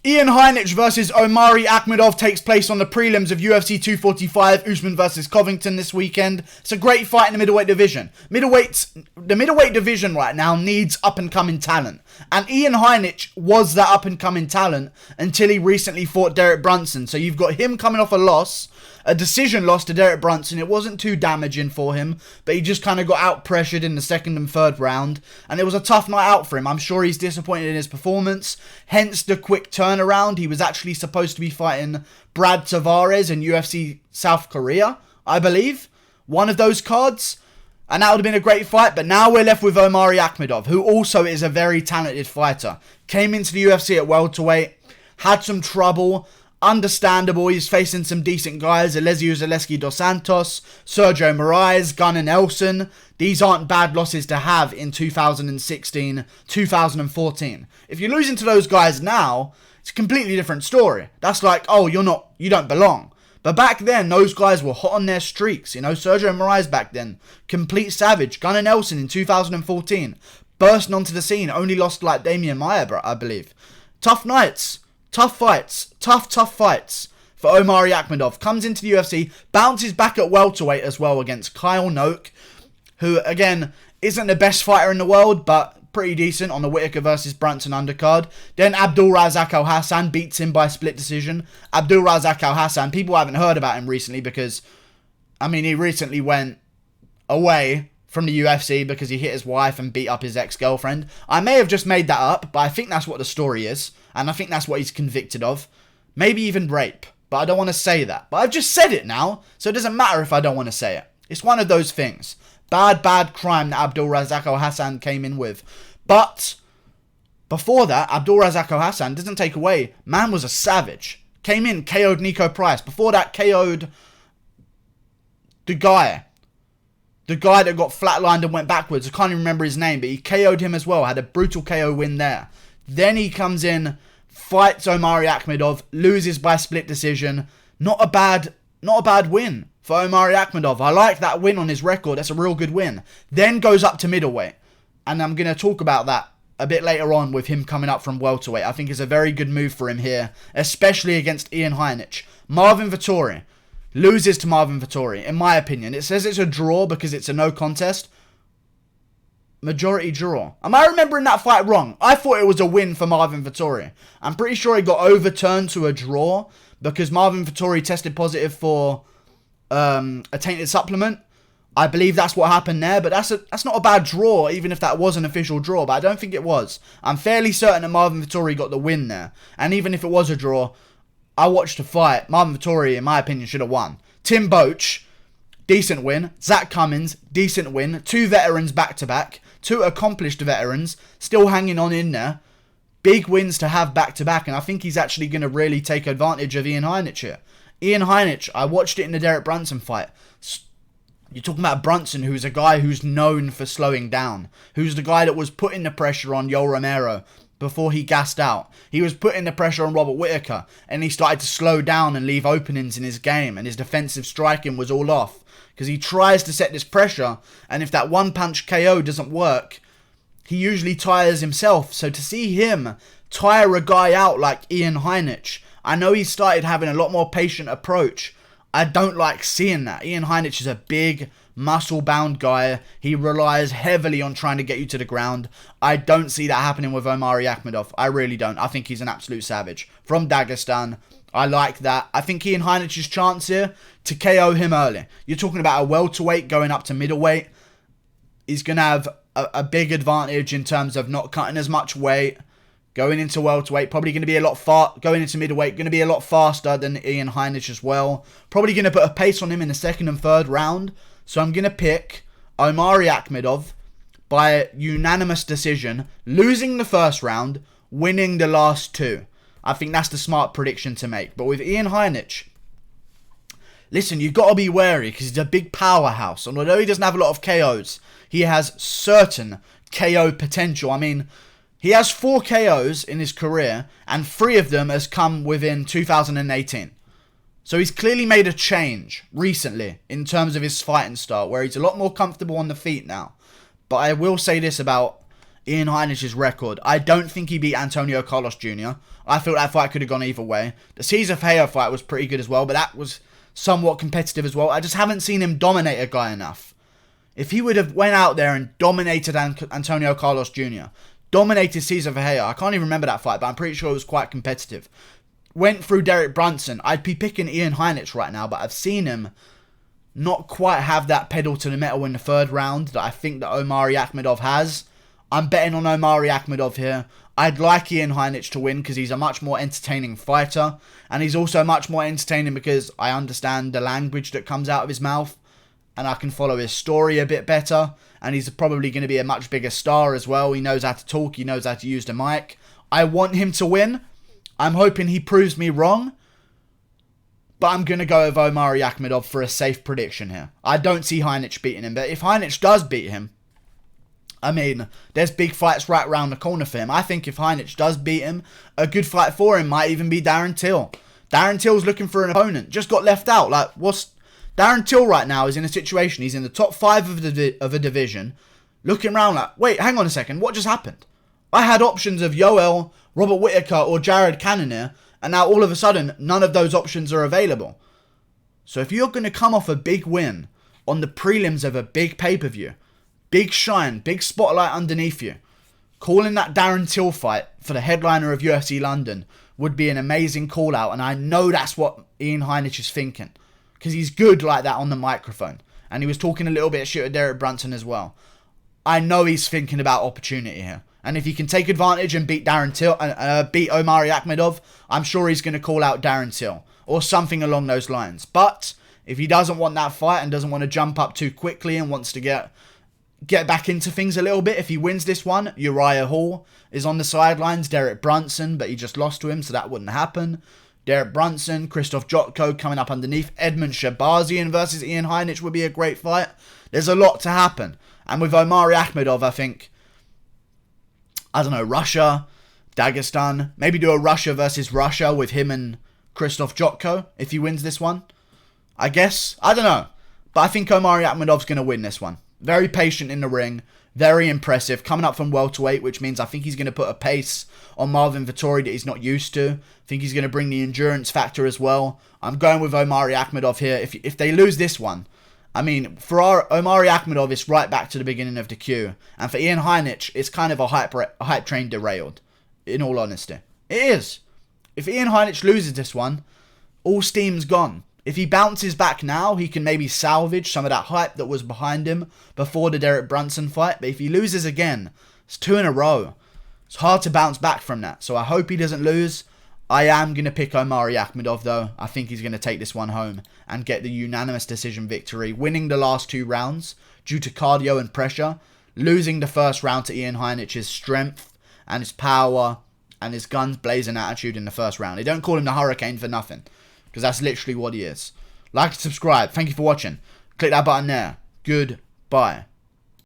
Ian Heinisch versus Omari Akhmedov takes place on the prelims of UFC 245, Usman versus Covington this weekend. It's a great fight in the middleweight division. The middleweight division right now needs up-and-coming talent. And Ian Heinisch was that up-and-coming talent until he recently fought Derek Brunson. So you've got him coming off a loss, a decision loss to Derek Brunson. It wasn't too damaging for him, but he just kind of got out-pressured in the second and third round. And it was a tough night out for him. I'm sure he's disappointed in his performance, hence the quick turnaround. He was actually supposed to be fighting Brad Tavares in UFC South Korea, I believe. One of those cards. And that would have been a great fight. But now we're left with Omari Akhmedov, who also is a very talented fighter. Came into the UFC at welterweight, had some trouble. Understandable, he's facing some decent guys. Alessio Zaleski dos Santos, Sergio Moraes, Gunnar Nelson. These aren't bad losses to have in 2016, 2014. If you're losing to those guys now, it's a completely different story. That's like, oh, you don't belong. But back then, those guys were hot on their streaks. You know, Sergio Moraes back then, complete savage. Gunnar Nelson in 2014, bursting onto the scene, only lost to like Damian Maia, I believe. Tough nights. Tough fights. Tough fights for Omari Akhmedov. Comes into the UFC, bounces back at welterweight as well against Kyle Noak, who, again, isn't the best fighter in the world, but pretty decent on the Whittaker versus Brunson undercard. Then Abdulrazak Al-Hassan beats him by split decision. Abdulrazak Al-Hassan, people haven't heard about him recently because, I mean, he recently went away from the UFC because he hit his wife and beat up his ex-girlfriend. I may have just made that up, but I think that's what the story is. And I think that's what he's convicted of. Maybe even rape. But I don't want to say that. But I've just said it now, so it doesn't matter if I don't want to say it. It's one of those things. Bad crime that Abdulrazak Al-Hassan came in with. But before that, Abdulrazak Al-Hassan doesn't take away. Man was a savage. Came in, KO'd Nico Price. Before that, KO'd the guy that got flatlined and went backwards. I can't even remember his name, but he KO'd him as well. Had a brutal KO win there. Then he comes in, fights Omari Akhmedov, loses by split decision. Not a bad win for Omari Akhmedov. I like that win on his record. That's a real good win. Then goes up to middleweight. And I'm going to talk about that a bit later on with him coming up from welterweight. I think it's a very good move for him here, especially against Ian Heinisch. Marvin Vettori loses to Marvin Vettori, in my opinion. It says it's a draw because it's a no contest. Majority draw. Am I remembering that fight wrong? I thought it was a win for Marvin Vettori. I'm pretty sure it got overturned to a draw because Marvin Vettori tested positive for a tainted supplement. I believe that's what happened there, but that's not a bad draw, even if that was an official draw, but I don't think it was. I'm fairly certain that Marvin Vettori got the win there. And even if it was a draw, I watched the fight. Marvin Vettori, in my opinion, should have won. Tim Boetsch, decent win. Zach Cummins, decent win. Two veterans back-to-back. Two accomplished veterans, still hanging on in there. Big wins to have back-to-back, and I think he's actually going to really take advantage of Ian Heinisch here. Ian Heinisch, I watched it in the Derek Brunson fight. You're talking about Brunson, who's a guy who's known for slowing down. Who's the guy that was putting the pressure on Yoel Romero before he gassed out. He was putting the pressure on Robert Whittaker, and he started to slow down and leave openings in his game, and his defensive striking was all off. Because he tries to set this pressure, and if that one-punch KO doesn't work, he usually tires himself. So to see him tire a guy out like Ian Heinisch, I know he started having a lot more patient approach. I don't like seeing that. Ian Heinisch is a big, muscle-bound guy. He relies heavily on trying to get you to the ground. I don't see that happening with Omari Akhmedov. I really don't. I think he's an absolute savage. From Dagestan. I like that. I think Ian Heinisch's chance here to KO him early. You're talking about a welterweight going up to middleweight. He's going to have a big advantage in terms of not cutting as much weight. Going into welterweight, probably going to be going into middleweight, going to be a lot faster than Ian Heinisch as well. Probably going to put a pace on him in the second and third round. So I'm going to pick Omari Akhmedov by unanimous decision, losing the first round, winning the last two. I think that's the smart prediction to make. But with Ian Heinisch, listen, you've got to be wary because he's a big powerhouse. And although he doesn't have a lot of KOs, he has certain KO potential. I mean, he has 4 KOs in his career, and 3 of them has come within 2018. So he's clearly made a change recently in terms of his fighting style, where he's a lot more comfortable on the feet now. But I will say this about Ian Heinisch's record. I don't think he beat Antonio Carlos Jr. I feel that fight could have gone either way. The Cesar Ferreira fight was pretty good as well, but that was somewhat competitive as well. I just haven't seen him dominate a guy enough. If he would have went out there and dominated Antonio Carlos Jr., dominated Cesar Ferreira, I can't even remember that fight, but I'm pretty sure it was quite competitive. Went through Derek Brunson, I'd be picking Ian Heinisch right now, but I've seen him not quite have that pedal to the metal in the third round that I think that Omari Akhmedov has. I'm betting on Omari Akhmedov here. I'd like Ian Heinisch to win because he's a much more entertaining fighter, and he's also much more entertaining because I understand the language that comes out of his mouth, and I can follow his story a bit better, and he's probably going to be a much bigger star as well. He knows how to talk, he knows how to use the mic. I want him to win. I'm hoping he proves me wrong, but I'm going to go with Omari Akhmedov for a safe prediction here. I don't see Heinisch beating him, but if Heinisch does beat him, I mean, there's big fights right around the corner for him. I think if Heinisch does beat him, a good fight for him might even be Darren Till. Darren Till's looking for an opponent. Just got left out. Darren Till right now is in a situation. He's in the top 5 of a division. Looking around like, wait, hang on a second. What just happened? I had options of Yoel, Robert Whittaker, or Jared Cannonier, and now all of a sudden, none of those options are available. So if you're going to come off a big win on the prelims of a big pay-per-view, big shine, big spotlight underneath you, calling that Darren Till fight for the headliner of UFC London would be an amazing call out, and I know that's what Ian Heinisch is thinking, because he's good like that on the microphone, and he was talking a little bit of shit with Derek Brunson as well. I know he's thinking about opportunity here, and if he can take advantage and beat Darren Till, beat Omari Akhmedov, I'm sure he's going to call out Darren Till or something along those lines. But if he doesn't want that fight and doesn't want to jump up too quickly and wants to get back into things a little bit, if he wins this one, Uriah Hall is on the sidelines, Derek Brunson, but he just lost to him, so that wouldn't happen. Derek Brunson, Krzysztof Jotko coming up underneath, Edmund Shabazian versus Ian Heinisch would be a great fight. There's a lot to happen. And with Omari Akhmedov, I think, I don't know, Russia, Dagestan, maybe do a Russia versus Russia with him and Krzysztof Jotko if he wins this one. I guess, I don't know, but I think Omari Akhmedov's going to win this one. Very patient in the ring. Very impressive. Coming up from welterweight, which means I think he's going to put a pace on Marvin Vettori that he's not used to. I think he's going to bring the endurance factor as well. I'm going with Omari Akhmedov here. If they lose this one, I mean, for Omari Akhmedov, it's right back to the beginning of the queue. And for Ian Heinisch, it's kind of a hype train derailed, in all honesty. It is. If Ian Heinisch loses this one, all steam's gone. If he bounces back now, he can maybe salvage some of that hype that was behind him before the Derek Brunson fight. But if he loses again, it's 2 in a row. It's hard to bounce back from that. So I hope he doesn't lose. I am going to pick Omari Akhmedov though. I think he's going to take this one home and get the unanimous decision victory, winning the last 2 rounds due to cardio and pressure, losing the first round to Ian Heinisch's strength and his power and his guns blazing attitude in the first round. They don't call him the Hurricane for nothing, because that's literally what he is. Like and subscribe. Thank you for watching. Click that button there. Goodbye.